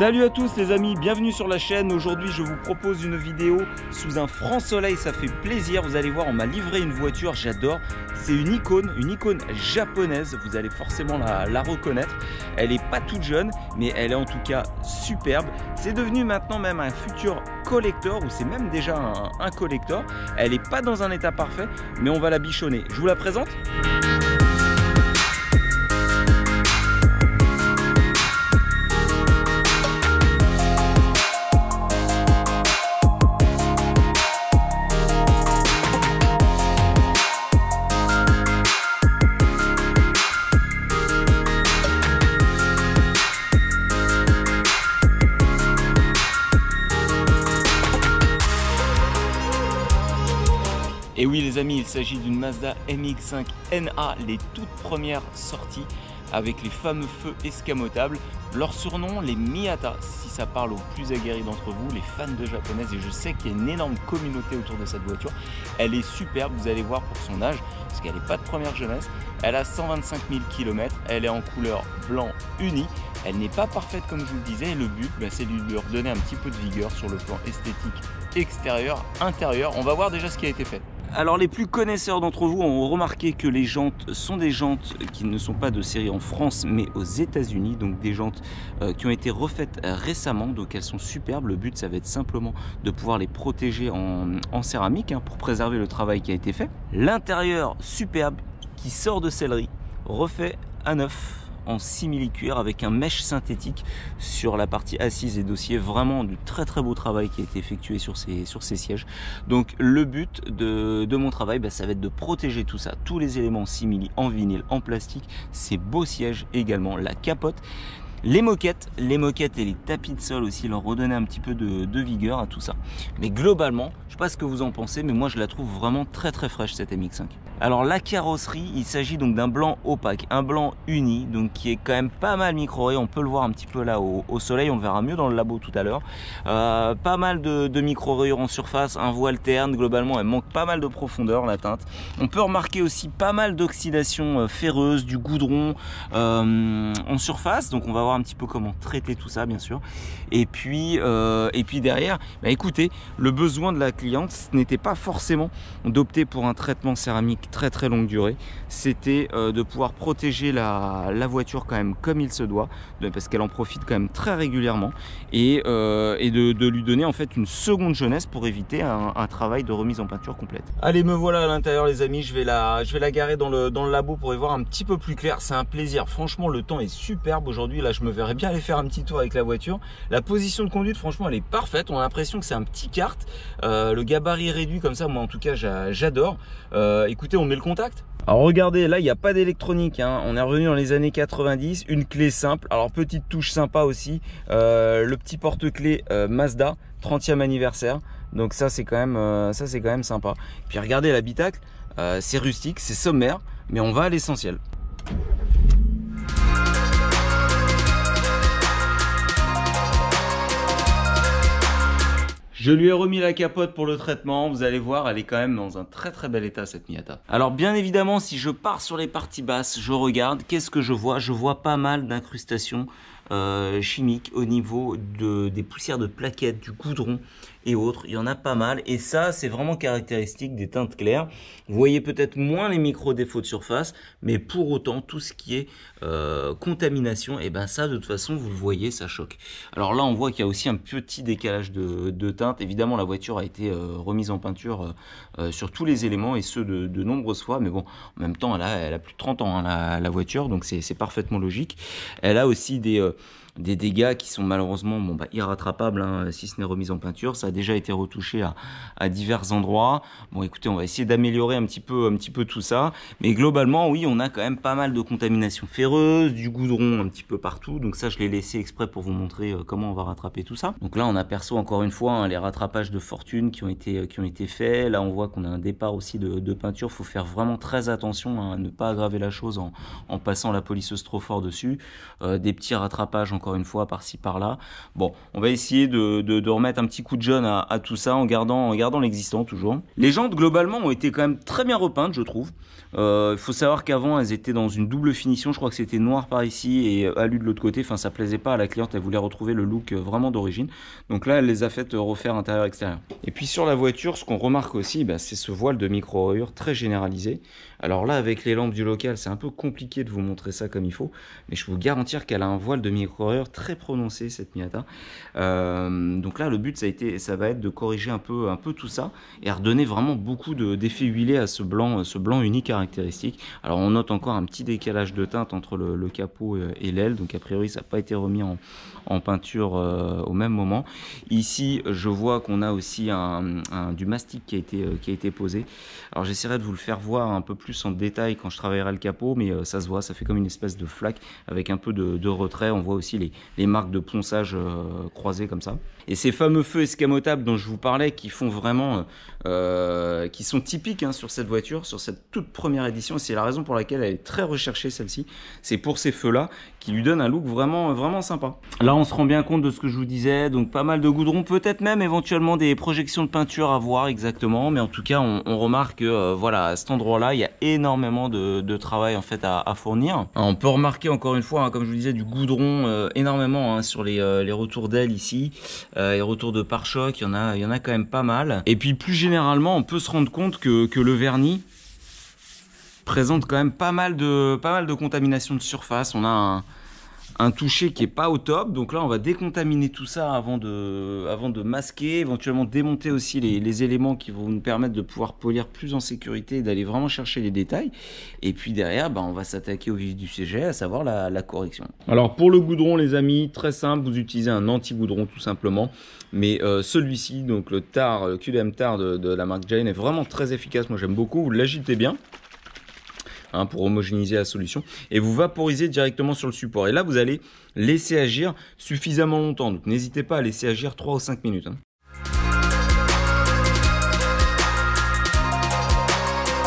Salut à tous les amis, bienvenue sur la chaîne. Aujourd'hui je vous propose une vidéo sous un franc soleil, ça fait plaisir. Vous allez voir, on m'a livré une voiture, j'adore. C'est une icône japonaise, vous allez forcément la reconnaître. Elle n'est pas toute jeune, mais elle est en tout cas superbe. C'est devenu maintenant même un futur collector, ou c'est même déjà un collector. Elle n'est pas dans un état parfait, mais on va la bichonner. Je vous la présente. Et oui les amis, il s'agit d'une Mazda MX-5 NA, les toutes premières sorties avec les fameux feux escamotables. Leur surnom, les Miata, si ça parle aux plus aguerris d'entre vous, les fans de japonaises, et je sais qu'il y a une énorme communauté autour de cette voiture. Elle est superbe, vous allez voir pour son âge, parce qu'elle n'est pas de première jeunesse. Elle a 125 000 km, elle est en couleur blanc uni. Elle n'est pas parfaite comme je vous le disais, et le but, c'est de lui redonner un petit peu de vigueur sur le plan esthétique extérieur, intérieur. On va voir déjà ce qui a été fait. Alors les plus connaisseurs d'entre vous ont remarqué que les jantes sont des jantes qui ne sont pas de série en France mais aux États-Unis, donc des jantes qui ont été refaites récemment, donc elles sont superbes. Le but ça va être simplement de pouvoir les protéger en céramique pour préserver le travail qui a été fait. L'intérieur superbe qui sort de sellerie, refait à neuf en simili-cuir avec un mesh synthétique sur la partie assise et dossier. Vraiment du très beau travail qui a été effectué sur ces sièges. Donc le but de mon travail, ça va être de protéger tout ça, tous les éléments simili en vinyle, en plastique, ces beaux sièges également, la capote, les moquettes et les tapis de sol aussi, leur redonner un petit peu de vigueur à tout ça. Mais globalement, je sais pas ce que vous en pensez, mais moi je la trouve vraiment très fraîche cette MX-5. Alors la carrosserie, il s'agit donc d'un blanc opaque, un blanc uni, donc qui est quand même pas mal micro-rayé. On peut le voir un petit peu là au soleil, on le verra mieux dans le labo tout à l'heure. Pas mal de micro-rayures en surface, un voile terne, globalement elle manque pas mal de profondeur la teinte. On peut remarquer aussi pas mal d'oxydation ferreuse, du goudron en surface, donc on va voir un petit peu comment traiter tout ça bien sûr. Et puis derrière, écoutez, le besoin de la cliente, ce n'était pas forcément d'opter pour un traitement céramique très longue durée, c'était de pouvoir protéger la voiture quand même comme il se doit, parce qu'elle en profite quand même très régulièrement, et de lui donner en fait une seconde jeunesse pour éviter un travail de remise en peinture complète. Allez, me voilà à l'intérieur les amis, je vais la garer dans le labo pour y voir un petit peu plus clair. C'est un plaisir, franchement le temps est superbe aujourd'hui. Là je me verrais bien aller faire un petit tour avec la voiture. La position de conduite franchement elle est parfaite, on a l'impression que c'est un petit kart, le gabarit réduit comme ça, moi en tout cas j'adore. Écoutez, on met le contact. Alors regardez, là il n'y a pas d'électronique, on est revenu dans les années 90, une clé simple. Alors petite touche sympa aussi, le petit porte-clés Mazda 30e anniversaire, donc ça c'est quand même sympa. Puis regardez l'habitacle, c'est rustique, c'est sommaire, mais on va à l'essentiel. Je lui ai remis la capote pour le traitement, vous allez voir, elle est quand même dans un très bel état cette Miata. Alors bien évidemment, si je pars sur les parties basses, je regarde, qu'est-ce que je vois? Je vois pas mal d'incrustations chimiques au niveau des poussières de plaquettes, du goudron et autres. Il y en a pas mal, et ça c'est vraiment caractéristique des teintes claires. Vous voyez peut-être moins les micro défauts de surface, mais pour autant tout ce qui est contamination, et ça de toute façon vous le voyez, ça choque. Alors là on voit qu'il y a aussi un petit décalage de teinte. Évidemment la voiture a été remise en peinture sur tous les éléments, et ce de nombreuses fois, mais bon, en même temps elle a plus de 30 ans la voiture, donc c'est parfaitement logique. Elle a aussi des dégâts qui sont malheureusement irrattrapables, si ce n'est remise en peinture. Ça a déjà été retouché à divers endroits. Bon écoutez, on va essayer d'améliorer un petit peu tout ça, mais globalement oui, on a quand même pas mal de contamination ferreuse, du goudron un petit peu partout, donc ça je l'ai laissé exprès pour vous montrer comment on va rattraper tout ça. Donc là on aperçoit encore une fois les rattrapages de fortune qui ont été faits. Là on voit qu'on a un départ aussi de peinture. Il faut faire vraiment très attention à ne pas aggraver la chose en passant la polisseuse trop fort dessus. Des petits rattrapages décrapage encore une fois par-ci par-là. Bon, on va essayer de remettre un petit coup de jaune à tout ça en gardant l'existant toujours. Les jantes globalement ont été quand même très bien repeintes, je trouve. Il faut savoir qu'avant elles étaient dans une double finition, je crois que c'était noir par ici et alu de l'autre côté, enfin ça plaisait pas à la cliente, elle voulait retrouver le look vraiment d'origine. Donc là elle les a fait refaire intérieur-extérieur. Et puis sur la voiture, ce qu'on remarque aussi, c'est ce voile de micro-rayures très généralisé. Alors là avec les lampes du local c'est un peu compliqué de vous montrer ça comme il faut, mais je peux vous garantir qu'elle a un voile de micro-rayures très prononcé cette Miata. Donc là le but ça va être de corriger un peu tout ça et à redonner vraiment beaucoup d'effets huilés à ce blanc unique caractéristique. Alors on note encore un petit décalage de teinte entre le capot et l'aile, donc a priori ça n'a pas été remis en peinture au même moment. Ici je vois qu'on a aussi du mastic qui a été posé. Alors j'essaierai de vous le faire voir un peu plus en détail quand je travaillerai le capot, mais ça se voit, ça fait comme une espèce de flaque avec un peu de retrait. On voit aussi les marques de ponçage croisées comme ça. Et ces fameux feux escamotables dont je vous parlais, qui font vraiment, qui sont typiques sur cette voiture, sur cette toute première édition, et c'est la raison pour laquelle elle est très recherchée celle-ci. C'est pour ces feux-là qui lui donnent un look vraiment sympa. Là, on se rend bien compte de ce que je vous disais, donc pas mal de goudron, peut-être même éventuellement des projections de peinture à voir exactement, mais en tout cas, on remarque que voilà, à cet endroit-là, il y a énormément de travail en fait à fournir. Alors, on peut remarquer encore une fois, comme je vous disais, du goudron énormément sur les retours d'ailes ici. Les retours de pare-choc, il y en a quand même pas mal. Et puis plus généralement, on peut se rendre compte que le vernis présente quand même pas mal de contamination de surface. On a un toucher qui est pas au top, donc là on va décontaminer tout ça avant de masquer, éventuellement démonter aussi les éléments qui vont nous permettre de pouvoir polir plus en sécurité et d'aller vraiment chercher les détails. Et puis derrière on va s'attaquer au vif du sujet, à savoir la correction. Alors pour le goudron les amis, très simple, vous utilisez un anti-goudron tout simplement, mais celui-ci, donc le QDM Tar de la marque Giant est vraiment très efficace, moi j'aime beaucoup, vous l'agitez bien pour homogénéiser la solution et vous vaporisez directement sur le support, et là vous allez laisser agir suffisamment longtemps, donc n'hésitez pas à laisser agir 3 ou 5 minutes. Et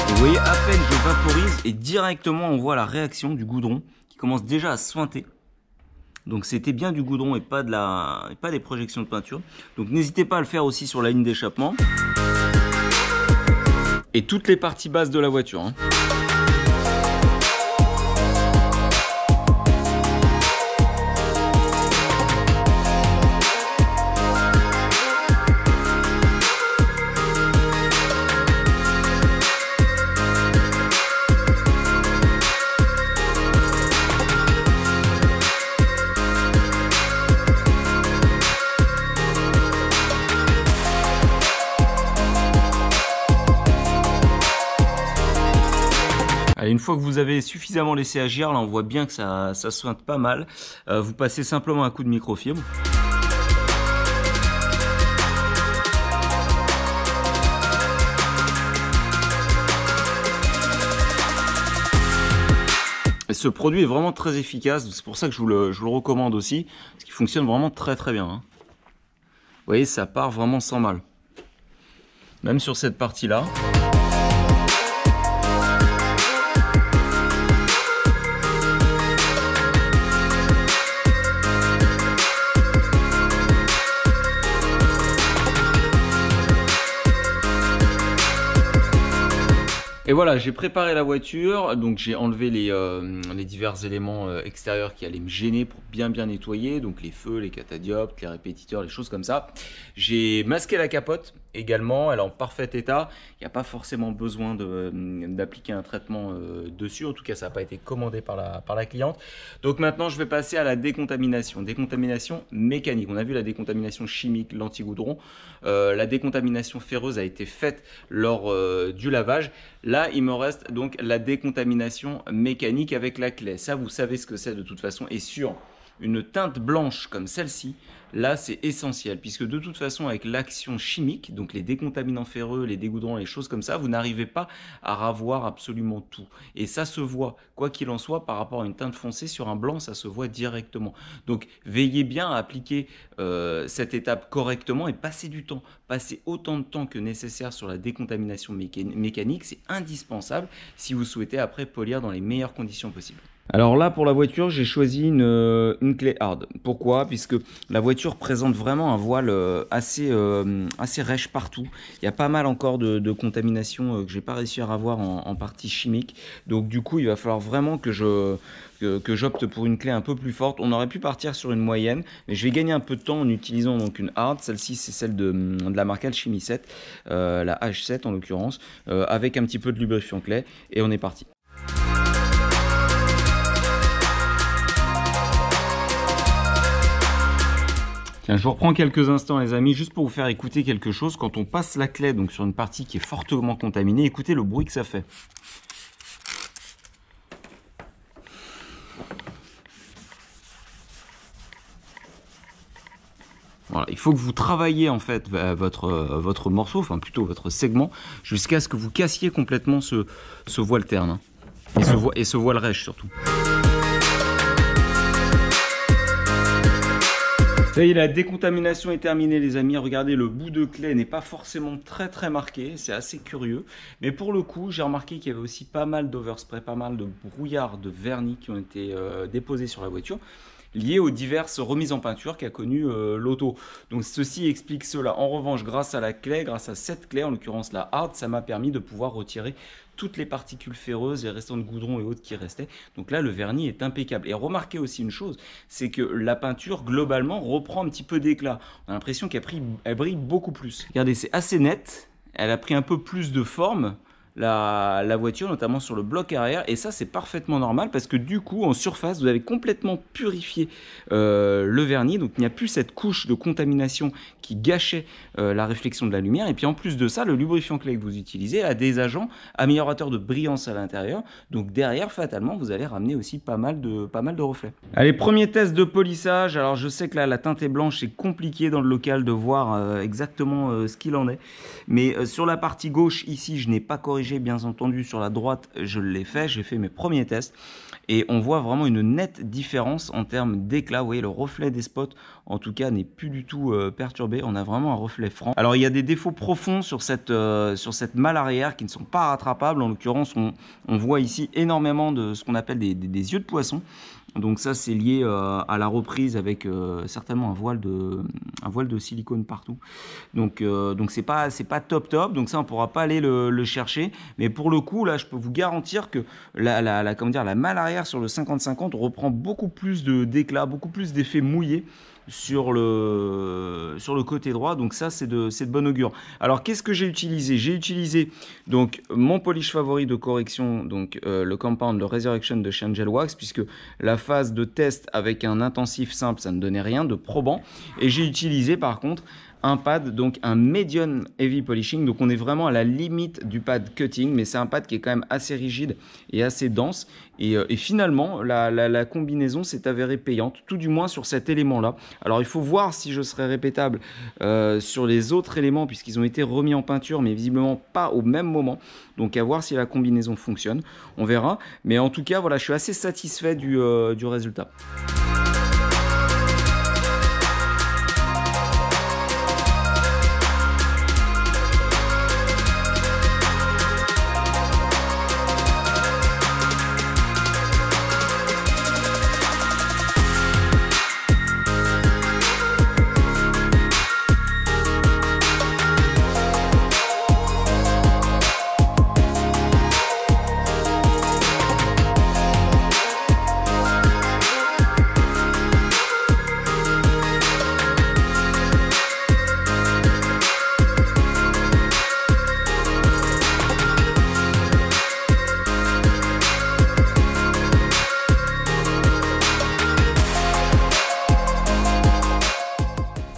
vous voyez, à peine je vaporise et directement on voit la réaction du goudron qui commence déjà à suinter. Donc c'était bien du goudron et pas des projections de peinture, donc n'hésitez pas à le faire aussi sur la ligne d'échappement et toutes les parties basses de la voiture. Une fois que vous avez suffisamment laissé agir, là on voit bien que ça sointe pas mal. Vous passez simplement un coup de microfibre. Et ce produit est vraiment très efficace, c'est pour ça que je vous le recommande aussi, parce qu'il fonctionne vraiment très bien. Vous voyez, ça part vraiment sans mal. Même sur cette partie-là. Et voilà, j'ai préparé la voiture, donc j'ai enlevé les divers éléments extérieurs qui allaient me gêner pour bien nettoyer, donc les feux, les catadioptres, les répétiteurs, les choses comme ça. J'ai masqué la capote également, elle est en parfait état, il n'y a pas forcément besoin d'appliquer un traitement dessus, en tout cas ça n'a pas été commandé par la cliente. Donc maintenant je vais passer à la décontamination mécanique. On a vu la décontamination chimique, l'anti-goudron, la décontamination ferreuse a été faite lors du lavage. Là, il me reste donc la décontamination mécanique avec la clé. Ça, vous savez ce que c'est de toute façon. Et sur une teinte blanche comme celle-ci, là, c'est essentiel. Puisque de toute façon, avec l'action chimique, donc les décontaminants ferreux, les dégoudrants, les choses comme ça, vous n'arrivez pas à ravoir absolument tout. Et ça se voit, quoi qu'il en soit, par rapport à une teinte foncée, sur un blanc, ça se voit directement. Donc, veillez bien à appliquer cette étape correctement et passez du temps. Passez autant de temps que nécessaire sur la décontamination mécanique. C'est indispensable si vous souhaitez après polir dans les meilleures conditions possibles. Alors là, pour la voiture, j'ai choisi une clé hard. Pourquoi? Puisque la voiture présente vraiment un voile assez rêche partout. Il y a pas mal encore de contamination que j'ai pas réussi à avoir en partie chimique. Donc du coup, il va falloir vraiment que j'opte pour une clé un peu plus forte. On aurait pu partir sur une moyenne, mais je vais gagner un peu de temps en utilisant donc une hard. Celle-ci, c'est celle de la marque Alchemy 7, la H7 en l'occurrence, avec un petit peu de lubrifiant clé. Et on est parti. Tiens, je vous reprends quelques instants les amis, juste pour vous faire écouter quelque chose. Quand on passe la clé donc sur une partie qui est fortement contaminée, écoutez le bruit que ça fait. Voilà, il faut que vous travailliez en fait votre morceau, enfin plutôt votre segment, jusqu'à ce que vous cassiez complètement ce voile terne, hein, et ce voile rêche surtout. Ça y est, la décontamination est terminée les amis. Regardez, le bout de clé n'est pas forcément très marqué, c'est assez curieux. Mais pour le coup, j'ai remarqué qu'il y avait aussi pas mal d'overspray, pas mal de brouillard de vernis qui ont été déposés sur la voiture, liés aux diverses remises en peinture qu'a connu l'auto. Donc ceci explique cela. En revanche, grâce à la clé, grâce à cette clé, en l'occurrence la hard, ça m'a permis de pouvoir retirer toutes les particules ferreuses, les restants de goudron et autres qui restaient. Donc là, le vernis est impeccable. Et remarquez aussi une chose, c'est que la peinture, globalement, reprend un petit peu d'éclat. On a l'impression qu'elle brille beaucoup plus. Regardez, c'est assez net. Elle a pris un peu plus de forme, la voiture, notamment sur le bloc arrière, et ça c'est parfaitement normal parce que du coup en surface vous avez complètement purifié le vernis, donc il n'y a plus cette couche de contamination qui gâchait la réflexion de la lumière. Et puis en plus de ça, le lubrifiant clé que vous utilisez a des agents améliorateurs de brillance à l'intérieur, donc derrière fatalement vous allez ramener aussi pas mal de reflets. Allez, premier test de polissage. Alors je sais que là la teinte est blanche, c'est compliqué dans le local de voir exactement ce qu'il en est, mais sur la partie gauche ici je n'ai pas corrigé, bien entendu. Sur la droite je l'ai fait, j'ai fait mes premiers tests et on voit vraiment une nette différence en termes d'éclat. Vous voyez, le reflet des spots en tout cas n'est plus du tout perturbé, on a vraiment un reflet franc. Alors il y a des défauts profonds sur cette malle arrière qui ne sont pas rattrapables. En l'occurrence on voit ici énormément de ce qu'on appelle des yeux de poisson. Donc ça c'est lié à la reprise avec certainement un voile de silicone partout. Donc c'est pas top. Donc ça on pourra pas aller le chercher. Mais pour le coup là je peux vous garantir que la malle arrière sur le 50-50 reprend beaucoup plus d'éclat, beaucoup plus d'effet mouillé sur le côté droit. Donc ça c'est de bon augure. Alors qu'est-ce que j'ai utilisé? J'ai utilisé donc mon polish favori de correction, donc le compound, le Resurrection de chez Angel Wax, puisque la phase de test avec un intensif simple ça ne donnait rien de probant. Et j'ai utilisé par contre un pad, donc un medium heavy polishing, donc on est vraiment à la limite du pad cutting, mais c'est un pad qui est quand même assez rigide et assez dense, et finalement la combinaison s'est avérée payante, tout du moins sur cet élément là. Alors il faut voir si je serai répétable sur les autres éléments, puisqu'ils ont été remis en peinture mais visiblement pas au même moment, donc à voir si la combinaison fonctionne, on verra. Mais en tout cas voilà, je suis assez satisfait du résultat.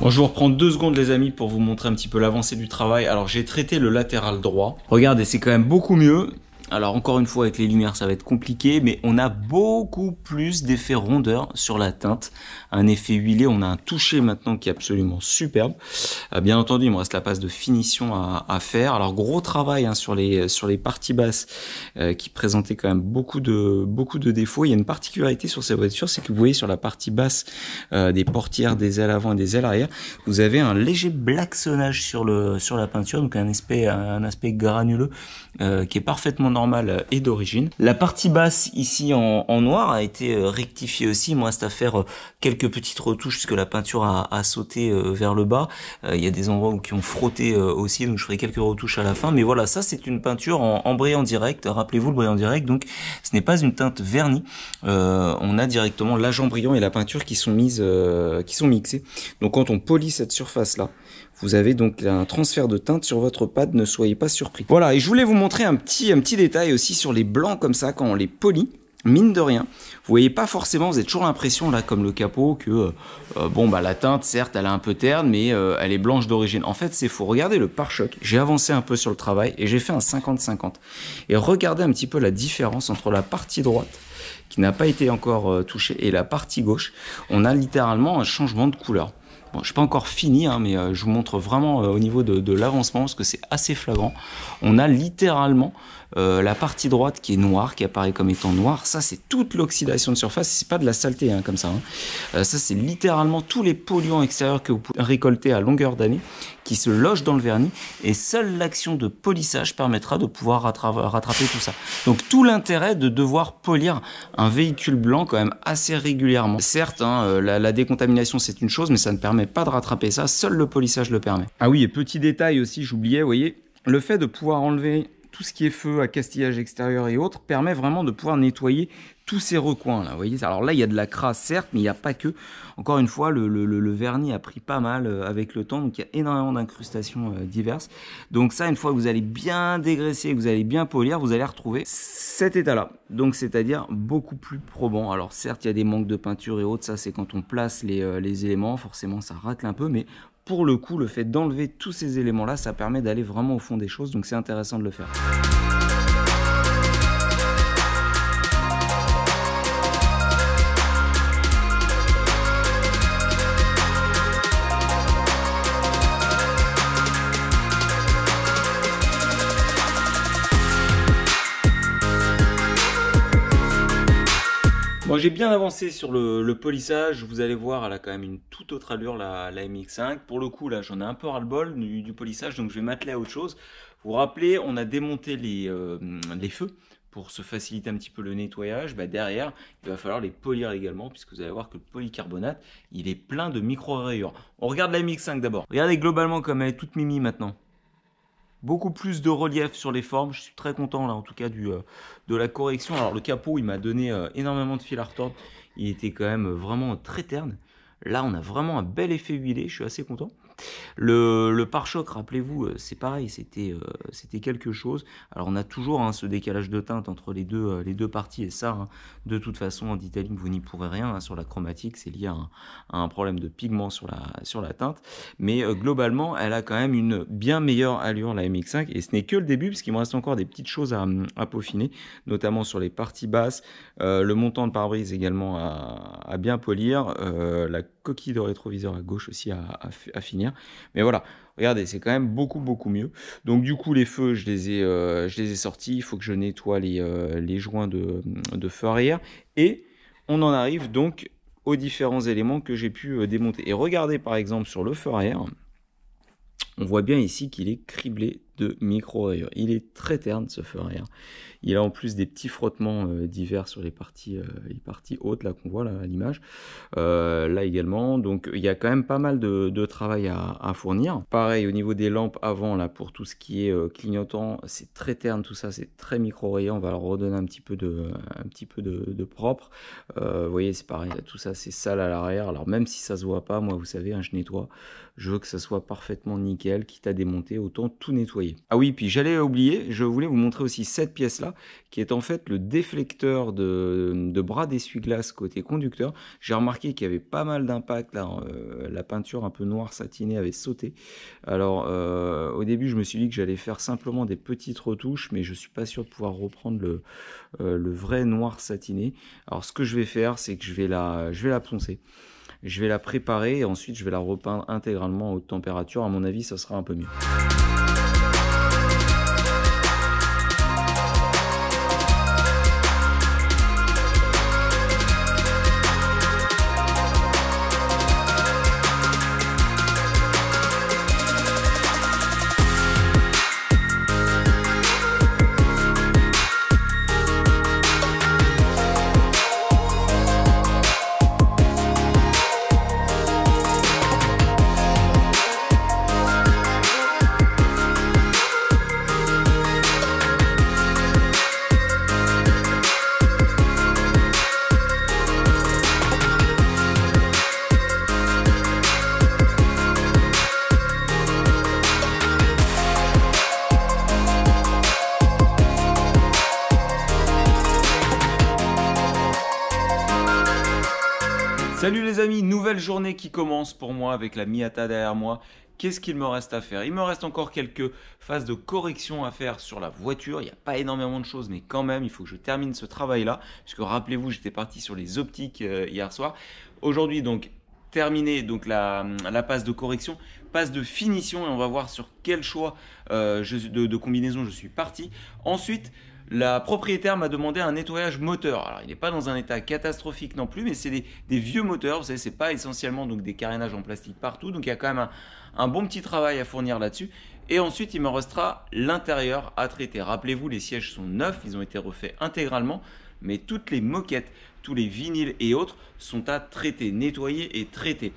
Bon, je vous reprends 2 secondes les amis pour vous montrer un petit peu l'avancée du travail. Alors j'ai traité le latéral droit. Regardez, c'est quand même beaucoup mieux. Alors encore une fois avec les lumières ça va être compliqué, mais on a beaucoup plus d'effet rondeur sur la teinte, un effet huilé, on a un toucher maintenant qui est absolument superbe. Bien entendu il me reste la passe de finition à faire. Alors gros travail hein, sur les parties basses qui présentaient quand même beaucoup de défauts. Il y a une particularité sur ces voitures, c'est que vous voyez sur la partie basse des portières, des ailes avant et des ailes arrière, vous avez un léger blacksonnage sur la peinture, donc un aspect granuleux qui est parfaitement normal normale et d'origine. La partie basse ici en noir a été rectifiée aussi. Moi, c'est à faire quelques petites retouches puisque la peinture a sauté vers le bas. Il y a des endroits qui ont frotté aussi, donc je ferai quelques retouches à la fin. Mais voilà, ça c'est une peinture en brillant direct. Rappelez-vous le brillant direct, donc ce n'est pas une teinte vernie. On a directement l'agent brillant et la peinture qui sont mixés. Donc quand on polit cette surface là, vous avez donc un transfert de teinte sur votre pad, ne soyez pas surpris. Voilà, et je voulais vous montrer un petit détail aussi sur les blancs comme ça, quand on les polit, mine de rien, vous voyez pas forcément, vous avez toujours l'impression là, comme le capot, que la teinte, certes, elle est un peu terne, mais elle est blanche d'origine. En fait, c'est faux. Regardez le pare-choc, j'ai avancé un peu sur le travail et j'ai fait un 50-50. Et regardez un petit peu la différence entre la partie droite, qui n'a pas été encore touchée, et la partie gauche. On a littéralement un changement de couleur. Bon, je suis pas encore fini, hein, mais je vous montre vraiment au niveau de l'avancement, parce que c'est assez flagrant. On a littéralement la partie droite qui est noire, qui apparaît comme étant noire. Ça, c'est toute l'oxydation de surface. C'est pas de la saleté, hein, comme ça. Hein. Ça, c'est littéralement tous les polluants extérieurs que vous pouvez récolter à longueur d'année, qui se logent dans le vernis. Et seule l'action de polissage permettra de pouvoir rattraper tout ça. Donc, tout l'intérêt de devoir polir un véhicule blanc quand même assez régulièrement. Certes, hein, la décontamination, c'est une chose, mais ça ne permet pas de rattraper ça. Seul le polissage le permet. Ah oui, et petit détail aussi, j'oubliais, vous voyez, le fait de pouvoir enlever tout ce qui est feu, accastillage extérieur et autres, permet vraiment de pouvoir nettoyer tous ces recoins là, vous voyez. Alors là, il y a de la crasse, certes, mais il n'y a pas que. Encore une fois, le vernis a pris pas mal avec le temps, donc il y a énormément d'incrustations diverses. Donc ça, une fois que vous allez bien dégraisser, que vous allez bien polir, vous allez retrouver cet état-là. Donc c'est-à-dire beaucoup plus probant. Alors certes, il y a des manques de peinture et autres, ça c'est quand on place les éléments, forcément ça racle un peu, mais pour le coup, le fait d'enlever tous ces éléments-là, ça permet d'aller vraiment au fond des choses, donc c'est intéressant de le faire. Bon, j'ai bien avancé sur le polissage, vous allez voir, elle a quand même une toute autre allure, la MX5. Pour le coup, là, j'en ai un peu ras-le-bol du polissage, donc je vais m'atteler à autre chose. Vous vous rappelez, on a démonté les feux pour se faciliter un petit peu le nettoyage. Bah, derrière, il va falloir les polir également, puisque vous allez voir que le polycarbonate, il est plein de micro-rayures. On regarde la MX5 d'abord. Regardez globalement comme elle est toute mimi maintenant. Beaucoup plus de relief sur les formes, je suis très content là en tout cas de la correction. Alors le capot il m'a donné énormément de fil à retordre, il était quand même vraiment très terne. Là on a vraiment un bel effet huilé, je suis assez content. Le pare-choc, rappelez-vous, c'est pareil, c'était quelque chose. Alors on a toujours ce décalage de teinte entre les deux parties, et ça, hein, de toute façon, en detailing, vous n'y pourrez rien. Hein, sur la chromatique, c'est lié à un problème de pigment sur la teinte. Mais globalement, elle a quand même une bien meilleure allure, la MX5. Et ce n'est que le début, parce qu'il me reste encore des petites choses à peaufiner, notamment sur les parties basses, le montant de pare-brise également à bien polir, la coquille de rétroviseur à gauche aussi à finir. Mais voilà, regardez, c'est quand même beaucoup mieux. Donc du coup, les feux, je les ai sortis. Il faut que je nettoie les joints de feu arrière. Et on en arrive donc aux différents éléments que j'ai pu démonter. Et regardez par exemple sur le feu arrière, on voit bien ici qu'il est criblé de micro-rayures. Il est très terne ce feu arrière. Il a en plus des petits frottements divers sur les parties hautes là qu'on voit là, à l'image. Là également, donc il y a quand même pas mal de travail à fournir. Pareil au niveau des lampes avant là pour tout ce qui est clignotant, c'est très terne tout ça, c'est très micro-rayé. On va leur redonner un petit peu de propre. Vous voyez c'est pareil, là, tout ça c'est sale à l'arrière. Alors même si ça se voit pas, moi vous savez, hein, je nettoie. Je veux que ça soit parfaitement nickel, quitte à démonter, autant tout nettoyer. Ah oui, puis j'allais oublier, je voulais vous montrer aussi cette pièce-là, qui est en fait le déflecteur de bras d'essuie-glace côté conducteur. J'ai remarqué qu'il y avait pas mal d'impact, là, la peinture un peu noire satinée avait sauté. Alors, au début, je me suis dit que j'allais faire simplement des petites retouches, mais je suis pas sûr de pouvoir reprendre le vrai noir satiné. Alors, ce que je vais faire, c'est que je vais la poncer. Je vais la préparer et ensuite je vais la repeindre intégralement à haute température. À mon avis, ça sera un peu mieux. Salut les amis, nouvelle journée qui commence pour moi avec la Miata derrière moi. Qu'est-ce qu'il me reste à faire? Il me reste encore quelques phases de correction à faire sur la voiture. Il n'y a pas énormément de choses, mais quand même, il faut que je termine ce travail-là. Puisque rappelez-vous, j'étais parti sur les optiques hier soir. Aujourd'hui, donc, terminé donc, la passe de correction, passe de finition, et on va voir sur quel choix de combinaison je suis parti. Ensuite, la propriétaire m'a demandé un nettoyage moteur. Alors, il n'est pas dans un état catastrophique non plus, mais c'est des vieux moteurs. Vous savez, c'est pas essentiellement donc, des carénages en plastique partout. Donc, il y a quand même un bon petit travail à fournir là-dessus. Et ensuite, il me restera l'intérieur à traiter. Rappelez-vous, les sièges sont neufs. Ils ont été refaits intégralement. Mais toutes les moquettes, tous les vinyles et autres sont à traiter, nettoyer et traiter.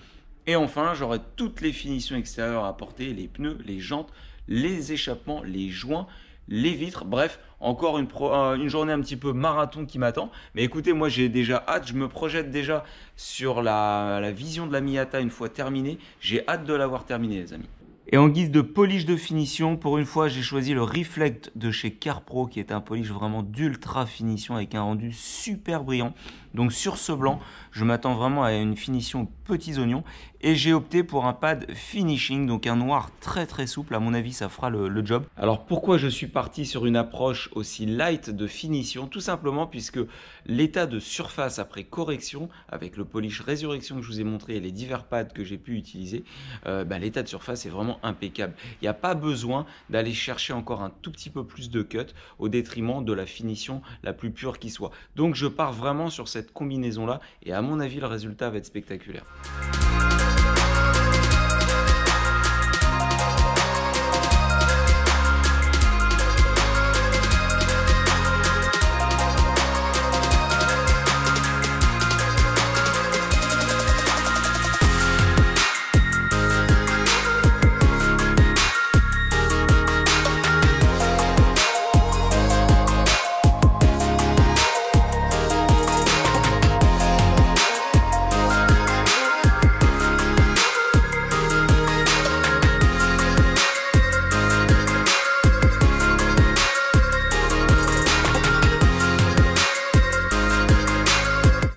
Et enfin, j'aurai toutes les finitions extérieures à apporter, les pneus, les jantes, les échappements, les joints, les vitres, bref, encore une journée un petit peu marathon qui m'attend. Mais écoutez, moi j'ai déjà hâte, je me projette déjà sur la vision de la Miata une fois terminée. J'ai hâte de l'avoir terminée les amis. Et en guise de polish de finition, pour une fois j'ai choisi le Reflect de chez CarPro qui est un polish vraiment d'ultra finition avec un rendu super brillant. Donc sur ce blanc, je m'attends vraiment à une finition aux petits oignons et j'ai opté pour un pad finishing, donc un noir très très souple. À mon avis, ça fera le job. Alors pourquoi je suis parti sur une approche aussi light de finition? Tout simplement puisque l'état de surface après correction, avec le polish résurrection que je vous ai montré et les divers pads que j'ai pu utiliser, l'état de surface est vraiment impeccable. Il n'y a pas besoin d'aller chercher encore un tout petit peu plus de cut au détriment de la finition la plus pure qui soit. Donc je pars vraiment sur cette combinaison là et à mon avis le résultat va être spectaculaire.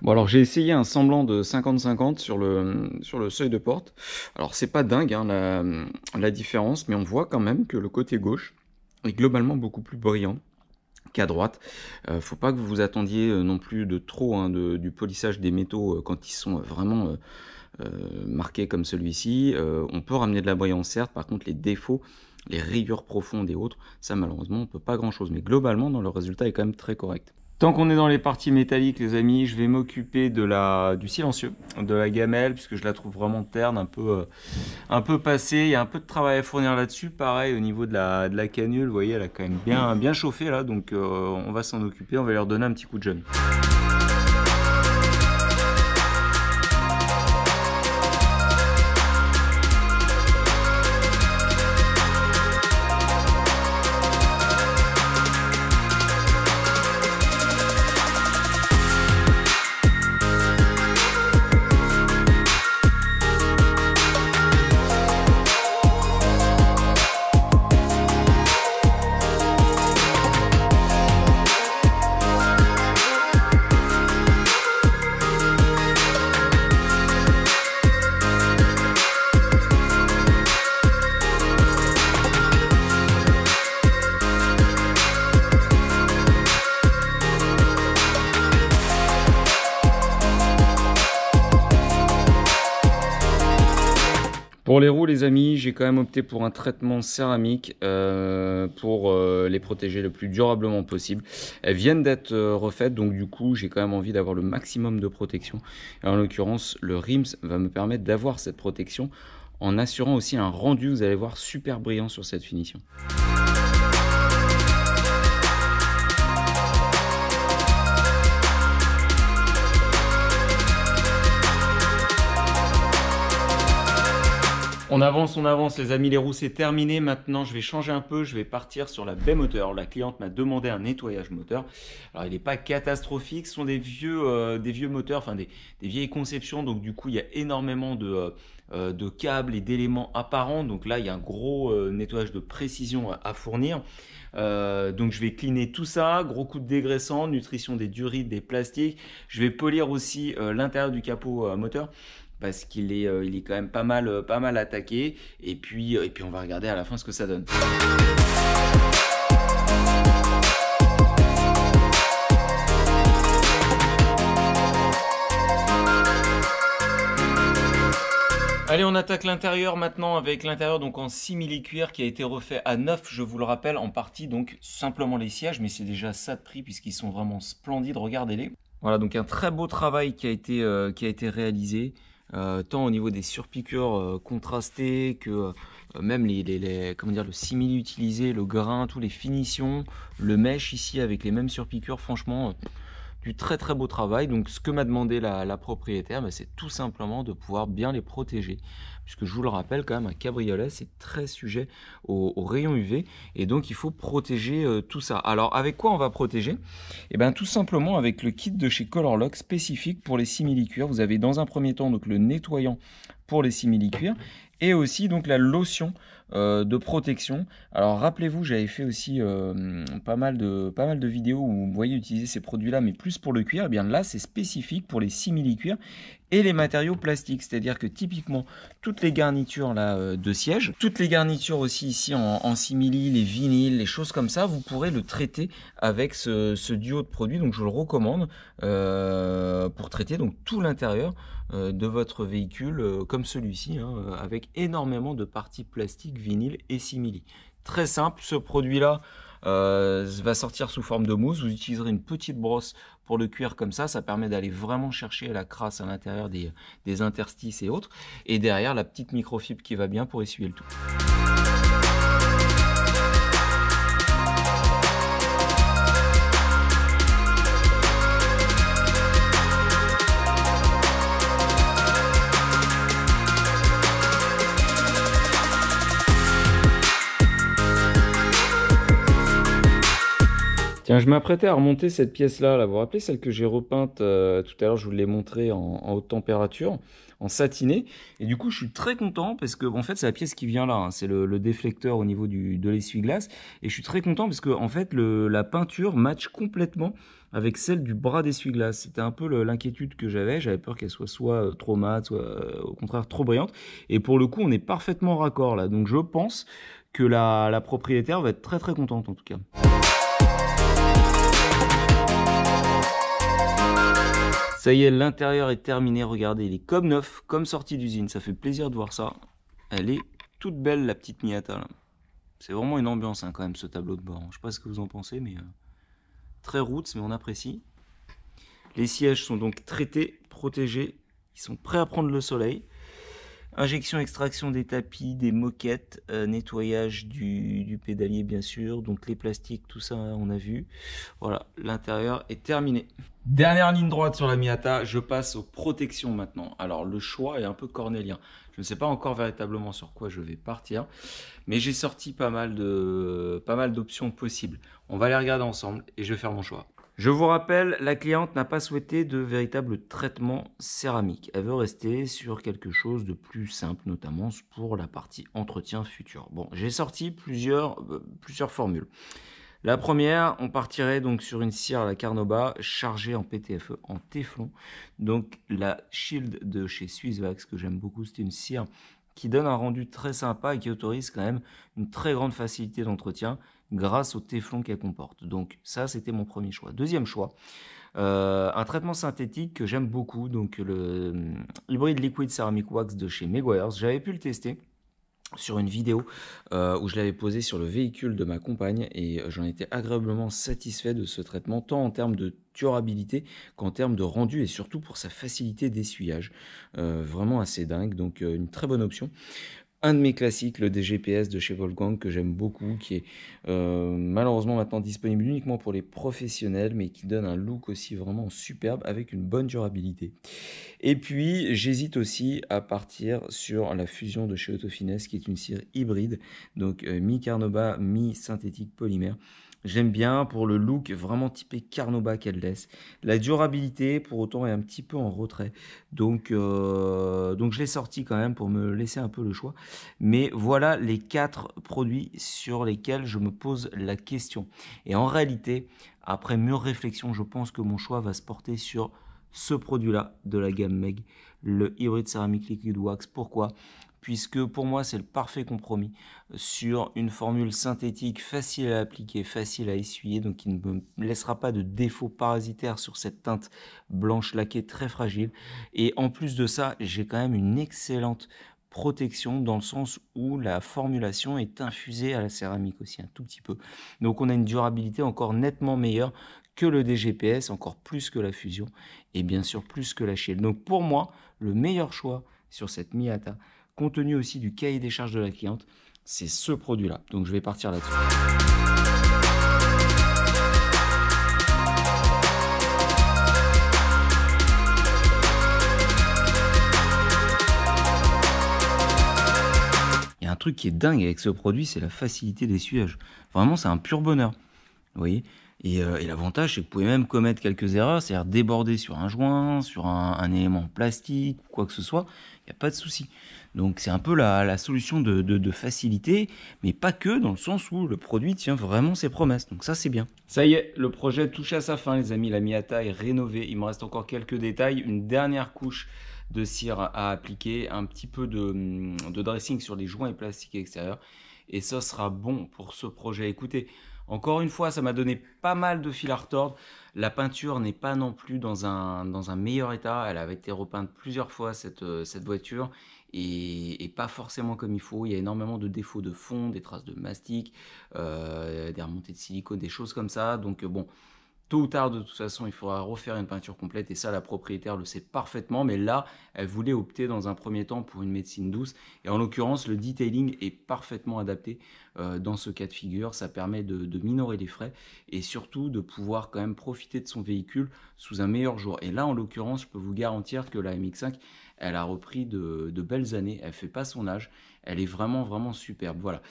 Bon alors j'ai essayé un semblant de 50-50 sur le seuil de porte. Alors c'est pas dingue hein, la différence, mais on voit quand même que le côté gauche est globalement beaucoup plus brillant qu'à droite. Faut pas que vous vous attendiez non plus de trop hein, du polissage des métaux quand ils sont vraiment marqués comme celui-ci. On peut ramener de la brillance certes, par contre les défauts, les rayures profondes et autres, ça malheureusement on peut pas grand chose. Mais globalement dans le résultat est quand même très correct. Tant qu'on est dans les parties métalliques les amis, je vais m'occuper du silencieux, de la gamelle, puisque je la trouve vraiment terne, un peu passée. Il y a un peu de travail à fournir là-dessus. Pareil au niveau de la canule, vous voyez, elle a quand même bien chauffé là, donc on va s'en occuper, on va leur donner un petit coup de jeune. Pour les roues les amis, j'ai quand même opté pour un traitement céramique pour les protéger le plus durablement possible. Elles viennent d'être refaites, donc du coup j'ai quand même envie d'avoir le maximum de protection. Et en l'occurrence le Rims va me permettre d'avoir cette protection en assurant aussi un rendu, vous allez voir, super brillant sur cette finition. On on avance les amis, les roues c'est terminé. Maintenant je vais changer un peu, je vais partir sur la baie moteur. La cliente m'a demandé un nettoyage moteur. Alors il n'est pas catastrophique, ce sont des vieux moteurs, enfin des vieilles conceptions. Donc du coup il y a énormément de câbles et d'éléments apparents. Donc là il y a un gros nettoyage de précision à fournir. Donc je vais cleaner tout ça, gros coup de dégraissant, nutrition des durites, des plastiques. Je vais polir aussi l'intérieur du capot moteur, parce qu'il est, il est quand même pas mal attaqué. Et puis on va regarder à la fin ce que ça donne. Allez, on attaque l'intérieur maintenant avec l'intérieur donc en simili-cuir qui a été refait à neuf, je vous le rappelle, en partie donc simplement les sièges, mais c'est déjà ça de prix puisqu'ils sont vraiment splendides, regardez-les. Voilà, donc un très beau travail qui a été réalisé. Tant au niveau des surpiqûres contrastées que même comment dire, le simili utilisé, le grain, tous les finitions, le mesh ici avec les mêmes surpiqûres, franchement du très très beau travail. Donc ce que m'a demandé la propriétaire, c'est tout simplement de pouvoir bien les protéger, puisque je vous le rappelle quand même, un cabriolet c'est très sujet aux rayons UV, et donc il faut protéger tout ça. Alors avec quoi on va protéger? Et bien tout simplement avec le kit de chez Colorlock spécifique pour les simili-cuirs. Vous avez dans un premier temps donc le nettoyant pour les simili-cuirs et aussi donc la lotion de protection. Alors rappelez-vous, j'avais fait aussi pas mal de vidéos où vous voyez utiliser ces produits là, mais plus pour le cuir. Et bien là c'est spécifique pour les simili-cuirs et les matériaux plastiques, c'est-à-dire que typiquement toutes les garnitures là de siège, toutes les garnitures aussi ici en simili, les vinyles, les choses comme ça, vous pourrez le traiter avec ce duo de produits. Donc je le recommande pour traiter donc tout l'intérieur de votre véhicule comme celui-ci, avec énormément de parties plastiques, vinyle et simili. Très simple, ce produit là va sortir sous forme de mousse. Vous utiliserez une petite brosse pour le cuir comme ça permet d'aller vraiment chercher la crasse à l'intérieur des interstices et autres, et derrière la petite microfibre qui va bien pour essuyer le tout. Tiens, je m'apprêtais à remonter cette pièce-là. Vous vous rappelez celle que j'ai repeinte tout à l'heure, je vous l'ai montré en haute température, en satiné. Et du coup, je suis très content parce que en fait, c'est la pièce qui vient là. C'est le déflecteur au niveau de l'essuie-glace. Et je suis très content parce que en fait, la peinture match complètement avec celle du bras d'essuie-glace. C'était un peu l'inquiétude que j'avais. J'avais peur qu'elle soit trop mate, soit au contraire trop brillante. Et pour le coup, on est parfaitement raccord là. Donc je pense que la propriétaire va être très très contente en tout cas. Ça y est, l'intérieur est terminé, regardez, il est comme neuf, comme sorti d'usine, ça fait plaisir de voir ça. Elle est toute belle la petite Miata. C'est vraiment une ambiance quand même ce tableau de bord. Je sais pas ce que vous en pensez, mais très roots, mais on apprécie. Les sièges sont donc traités, protégés, ils sont prêts à prendre le soleil. Injection, extraction des tapis, des moquettes, nettoyage du pédalier bien sûr, donc les plastiques, tout ça on a vu. Voilà, l'intérieur est terminé. Dernière ligne droite sur la Miata, je passe aux protections maintenant. Alors le choix est un peu cornélien. Je ne sais pas encore véritablement sur quoi je vais partir, mais j'ai sorti pas mal d'options possibles. On va les regarder ensemble et je vais faire mon choix. Je vous rappelle, la cliente n'a pas souhaité de véritable traitement céramique. Elle veut rester sur quelque chose de plus simple, notamment pour la partie entretien futur. Bon, j'ai sorti plusieurs formules. La première, on partirait donc sur une cire à la Carnauba chargée en PTFE, en téflon. Donc la Shield de chez Swisswax, que j'aime beaucoup, c'était une cire qui donne un rendu très sympa et qui autorise quand même une très grande facilité d'entretien grâce au téflon qu'elle comporte. Donc ça, c'était mon premier choix. Deuxième choix, un traitement synthétique que j'aime beaucoup, donc le Hybrid Liquid Ceramic Wax de chez Meguiar's. J'avais pu le tester sur une vidéo où je l'avais posé sur le véhicule de ma compagne et j'en étais agréablement satisfait de ce traitement, tant en termes de durabilité qu'en termes de rendu et surtout pour sa facilité d'essuyage. Vraiment assez dingue, donc une très bonne option. Un de mes classiques, le DGPS de chez Wolfgang, que j'aime beaucoup, qui est malheureusement maintenant disponible uniquement pour les professionnels, mais qui donne un look aussi vraiment superbe avec une bonne durabilité. Et puis, j'hésite aussi à partir sur la fusion de chez Autofinesse, qui est une cire hybride, donc mi-carnauba, mi-synthétique polymère. J'aime bien pour le look vraiment typé carnauba qu'elle laisse. La durabilité, pour autant, est un petit peu en retrait. Donc je l'ai sorti quand même pour me laisser un peu le choix. Mais voilà les 4 produits sur lesquels je me pose la question. Et en réalité, après mûre réflexion, je pense que mon choix va se porter sur ce produit-là de la gamme Meg, le Hybrid Ceramic Liquid Wax. Pourquoi ? Puisque pour moi, c'est le parfait compromis sur une formule synthétique facile à appliquer, facile à essuyer, donc qui ne me laissera pas de défaut parasitaire sur cette teinte blanche laquée très fragile. Et en plus de ça, j'ai quand même une excellente protection dans le sens où la formulation est infusée à la céramique aussi un tout petit peu. Donc on a une durabilité encore nettement meilleure que le DGPS, encore plus que la fusion et bien sûr plus que la Shield. Donc pour moi, le meilleur choix sur cette Miyata, compte tenu aussi du cahier des charges de la cliente, c'est ce produit-là. Donc je vais partir là-dessus. Il y a un truc qui est dingue avec ce produit, c'est la facilité d'essuyage. Vraiment, c'est un pur bonheur. Vous voyez ? Et l'avantage, c'est que vous pouvez même commettre quelques erreurs, c'est-à-dire déborder sur un joint, sur un élément plastique, quoi que ce soit, il n'y a pas de souci. Donc c'est un peu la solution de facilité, mais pas que, dans le sens où le produit tient vraiment ses promesses. Donc ça, c'est bien. Ça y est, le projet touche à sa fin, les amis. La Miyata est rénovée. Il me reste encore quelques détails. Une dernière couche de cire à appliquer, un petit peu de dressing sur les joints et plastiques extérieurs. Et ça sera bon pour ce projet. Écoutez, encore une fois, ça m'a donné pas mal de fil à retordre. La peinture n'est pas non plus dans un meilleur état. Elle avait été repeinte plusieurs fois, cette voiture, et pas forcément comme il faut. Il y a énormément de défauts de fond, des traces de mastic, des remontées de silicone, des choses comme ça. Donc bon, tôt ou tard, de toute façon, il faudra refaire une peinture complète et ça, la propriétaire le sait parfaitement. Mais là, elle voulait opter dans un premier temps pour une médecine douce. Et en l'occurrence, le detailing est parfaitement adapté dans ce cas de figure. Ça permet de minorer les frais et surtout de pouvoir quand même profiter de son véhicule sous un meilleur jour. Et là, en l'occurrence, je peux vous garantir que la MX-5, elle a repris de belles années. Elle ne fait pas son âge. Elle est vraiment, vraiment superbe. Voilà.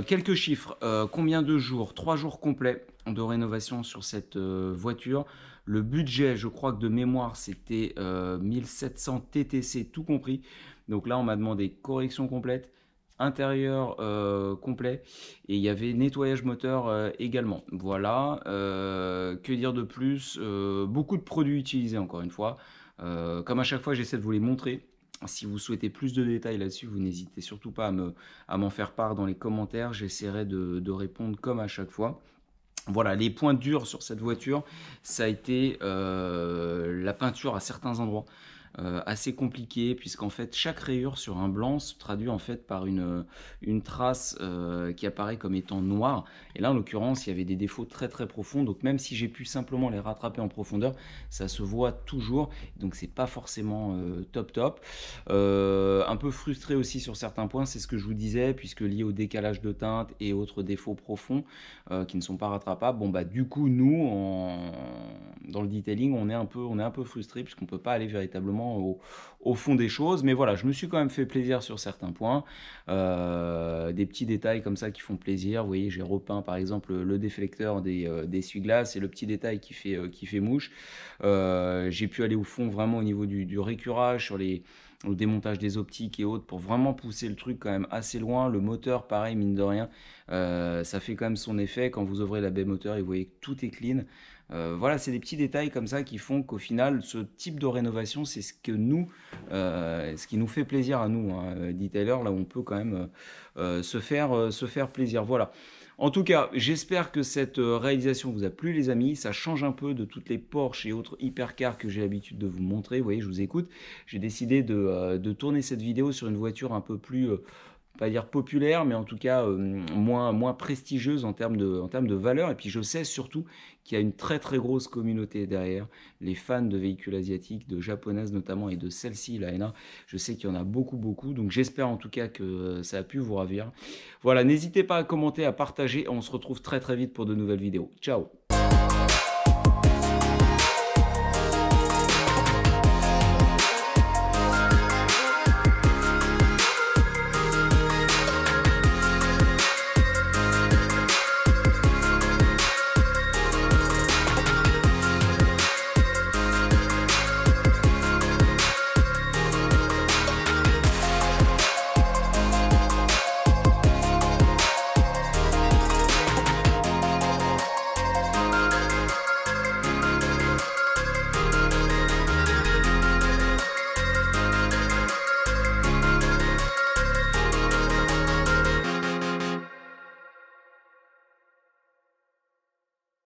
Quelques chiffres. Combien de jours ? 3 jours complets de rénovation sur cette voiture. Le budget, je crois que de mémoire, c'était 1700 TTC tout compris. Donc là, on m'a demandé correction complète, intérieur complet, et il y avait nettoyage moteur également. Voilà. Que dire de plus ? Beaucoup de produits utilisés, encore une fois. Comme à chaque fois, j'essaie de vous les montrer. Si vous souhaitez plus de détails là-dessus, vous n'hésitez surtout pas à m'en faire part dans les commentaires. J'essaierai de répondre comme à chaque fois. Voilà, les points durs sur cette voiture, ça a été la peinture à certains endroits. Assez compliqué puisqu'en fait chaque rayure sur un blanc se traduit en fait par une trace qui apparaît comme étant noire, et là en l'occurrence il y avait des défauts très très profonds, donc même si j'ai pu simplement les rattraper en profondeur, ça se voit toujours, donc c'est pas forcément top. Un peu frustré aussi sur certains points, c'est ce que je vous disais, puisque lié au décalage de teinte et autres défauts profonds qui ne sont pas rattrapables. Bon bah du coup nous dans le detailing on est un peu frustré puisqu'on peut pas aller véritablement au fond des choses, mais voilà, je me suis quand même fait plaisir sur certains points, des petits détails comme ça qui font plaisir. Vous voyez, j'ai repeint par exemple le déflecteur des essuie-glaces, et le petit détail qui fait mouche. J'ai pu aller au fond vraiment au niveau du récurage, sur le démontage des optiques et autres, pour vraiment pousser le truc quand même assez loin. Le moteur, pareil, mine de rien, ça fait quand même son effet. Quand vous ouvrez la baie moteur et vous voyez que tout est clean. Voilà, c'est des petits détails comme ça qui font qu'au final, ce type de rénovation, c'est ce qui nous fait plaisir à nous, hein, detailer, là où on peut quand même se faire plaisir. Voilà. En tout cas, j'espère que cette réalisation vous a plu, les amis. Ça change un peu de toutes les Porsche et autres hypercars que j'ai l'habitude de vous montrer. Vous voyez, je vous écoute. J'ai décidé de tourner cette vidéo sur une voiture un peu plus pas dire populaire, mais en tout cas moins prestigieuse en termes de valeur. Et puis je sais surtout qu'il y a une très très grosse communauté derrière, les fans de véhicules asiatiques, de japonaises notamment, et de celle-ci, la NA. Je sais qu'il y en a beaucoup, beaucoup. Donc j'espère en tout cas que ça a pu vous ravir. Voilà, n'hésitez pas à commenter, à partager. On se retrouve très très vite pour de nouvelles vidéos. Ciao!